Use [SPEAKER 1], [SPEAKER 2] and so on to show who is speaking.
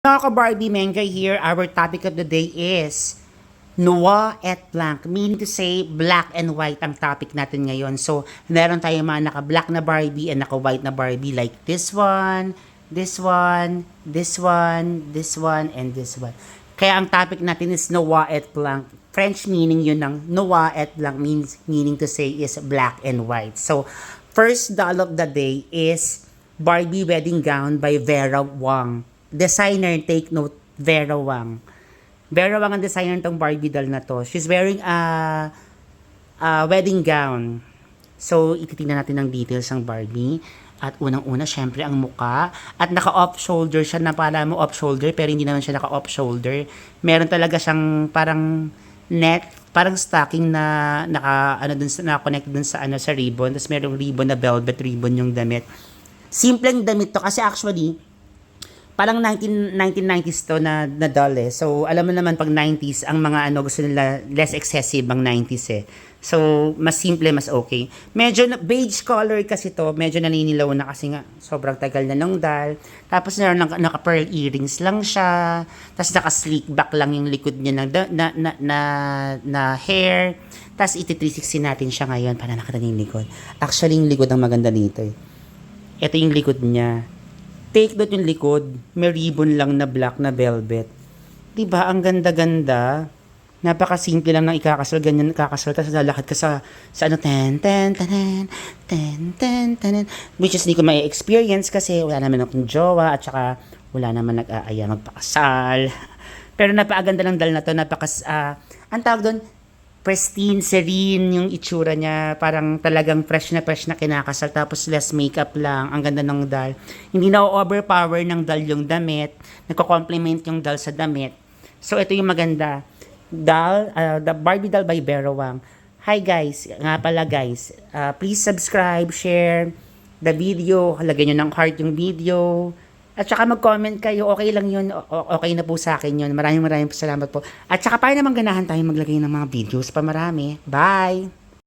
[SPEAKER 1] Mga ka-Barbie Manga here, our topic of the day is Noir et Blanc, meaning to say black and white ang topic natin ngayon. So, meron tayong mga naka-black na Barbie and naka-white na Barbie like this one, this one, this one, this one, and this one. Kaya ang topic natin is Noir et Blanc. French meaning yun ng Noir et Blanc meaning to say is black and white. So, first doll of the day is Barbie Wedding Gown by Vera Wang. Designer, take note, Vera Wang. Vera Wang ang designer ng Barbie doll na to. She's wearing a wedding gown. So, ititingnan natin ang details ng Barbie. At unang-una, syempre, ang muka. At naka-off shoulder siya na para mo off shoulder, pero hindi naman siya naka-off shoulder. Meron talaga siyang parang net, parang stocking na naka-connect dun sa, sa ribbon. Tapos merong ribbon na velvet ribbon yung damit. Simpleng damit to kasi actually, parang 1990s to na doll eh. So, alam mo naman pag 90s, ang mga gusto nila less excessive ang 90s eh. So, mas simple, mas okay. Medyo beige color kasi to, medyo naninilaw na kasi nga sobrang tagal na ng doll. Tapos naka-pearl earrings lang siya. Tapos naka-sleek back lang yung likod niya na hair. Tapos iti-360 natin siya ngayon para nakita yung likod. Actually, yung likod ang maganda dito eh. Ito yung likod niya. Take note yung likod, may ribbon lang na black na velvet. Diba? Ang ganda-ganda. Napakasimple lang ng ikakasal. Ganyan ikakasal ka, lalakad ka sa ten, ten, ten, ten, ten, ten. Which is, hindi ko may experience kasi wala naman akong jowa at saka wala naman nag-aaya magpakasal. Pero napakaganda ng dal na to. Ang tawag doon, pristine, serene yung itsura niya. Parang talagang fresh na kinakasal. Tapos less makeup lang. Ang ganda ng doll. Hindi na overpower ng doll yung damit. Nagko-complement yung doll sa damit. So, ito yung maganda. Doll, the Barbie doll by Vera Wang. Hi guys. Nga pala guys. Please subscribe, share the video. Lagyan nyo ng heart yung video. At saka mag-comment kayo, okay lang yun, okay na po sa akin yun. Maraming salamat po. At saka para naman ganahan tayo maglagay ng mga videos pa marami. Bye!